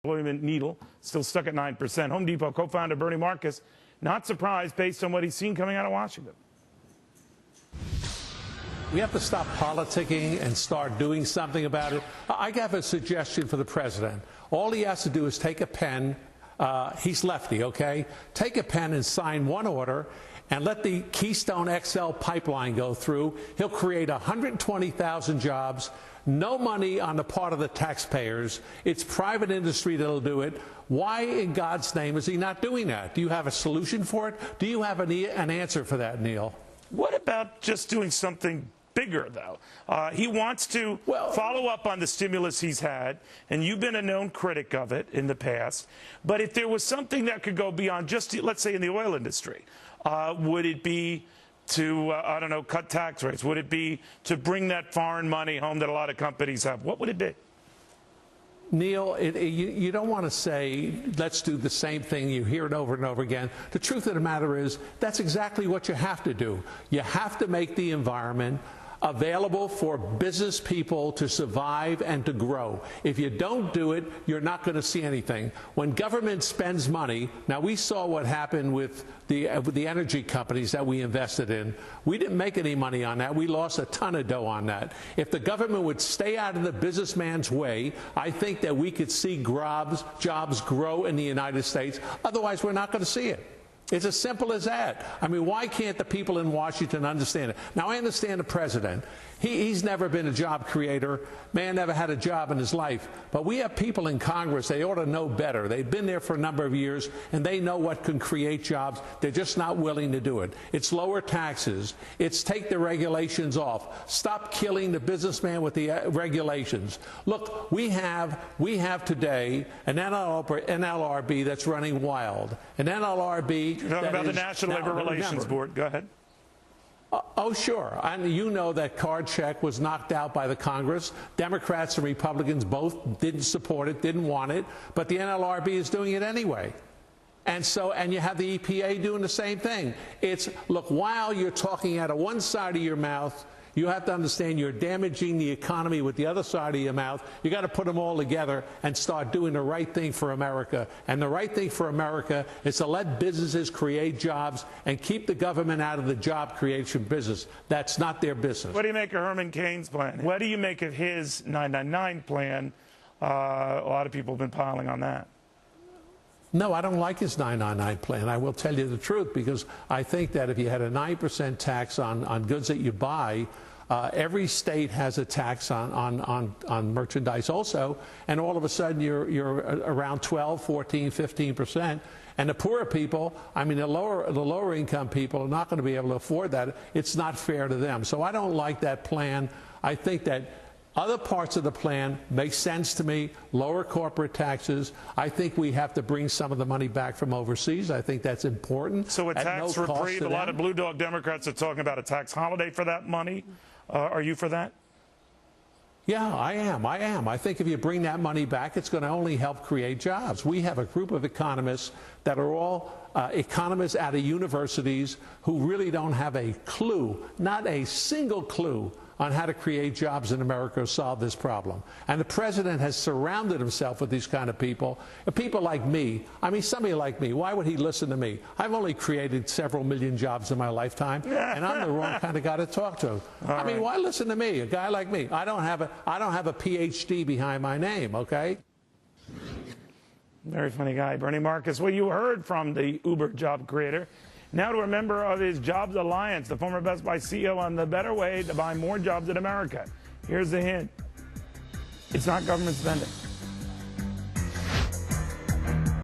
Employment needle still stuck at 9%. Home Depot co-founder Bernie Marcus not surprised based on what he's seen coming out of Washington. We have to stop politicking and start doing something about it. I have a suggestion for the president. All he has to do is take a pen. He's lefty, okay? Take a pen and sign one order and let the Keystone XL pipeline go through. He'll create 120,000 jobs. No money on the part of the taxpayers. It's private industry that'll do it. Why in God's name is he not doing that? Do you have a solution for it? Do you have an answer for that, Neil? What about just doing something bigger, though? He wants to follow up on the stimulus he's had, and you've been a known critic of it in the past. But if there was something that could go beyond just, let's say, in the oil industry, would it be to, I don't know, cut tax rates? Would it be to bring that foreign money home that a lot of companies have? What would it be? Neil, you don't want to say, let's do the same thing. You hear it over and over again. The truth of the matter is, that's exactly what you have to do. You have to make the environment available for business people to survive and to grow. If you don't do it, you're not going to see anything. When government spends money, now we saw what happened with the energy companies that we invested in. We didn't make any money on that. We lost a ton of dough on that. If the government would stay out of the businessman's way, I think that we could see jobs grow in the United States. Otherwise, we're not going to see it. It's as simple as that. I mean, why can't the people in Washington understand it? Now, I understand the president. He's never been a job creator. Man never had a job in his life. But we have people in Congress, they ought to know better. They've been there for a number of years, and they know what can create jobs. They're just not willing to do it. It's lower taxes. It's take the regulations off. Stop killing the businessman with the regulations. Look, we have today an NLRB that's running wild. An NLRB You're talking about the National Labor Relations Board. Go ahead. Oh, sure. And you know that card check was knocked out by the Congress. Democrats and Republicans both didn't support it, didn't want it, but the NLRB is doing it anyway. And you have the EPA doing the same thing. Look, while you're talking out of one side of your mouth, you have to understand you're damaging the economy with the other side of your mouth. You got to put them all together and start doing the right thing for America. And the right thing for America is to let businesses create jobs and keep the government out of the job creation business. That's not their business. What do you make of Herman Cain's plan? What do you make of his 999 plan? A lot of people have been piling on that. No, I don't like his 999 plan. I will tell you the truth, because I think that if you had a 9% tax on goods that you buy, every state has a tax on merchandise also, and all of a sudden you're around 12, 14, 15%. And the poorer people, I mean the lower income people, are not going to be able to afford that. It's not fair to them. So I don't like that plan. I think that other parts of the plan make sense to me. Lower corporate taxes. I think we have to bring some of the money back from overseas. I think that's important. So a tax reprieve, a lot of Blue Dog Democrats are talking about a tax holiday for that money. Are you for that? Yeah, I am. I think if you bring that money back, it's going to only help create jobs. We have a group of economists that are all economists out of universities who really don't have a clue, not a single clue, on how to create jobs in America or solve this problem. And the president has surrounded himself with these kind of people. People like me, I mean, somebody like me, why would he listen to me? I've only created several million jobs in my lifetime, and I'm the wrong kind of guy to talk to. I mean, why listen to me, a guy like me? I don't have a PhD behind my name, okay? Very funny guy, Bernie Marcus. Well, you heard from the Uber job creator. Now to a member of his Jobs Alliance, the former Best Buy CEO, on the better way to buy more jobs in America. Here's the hint. It's not government spending.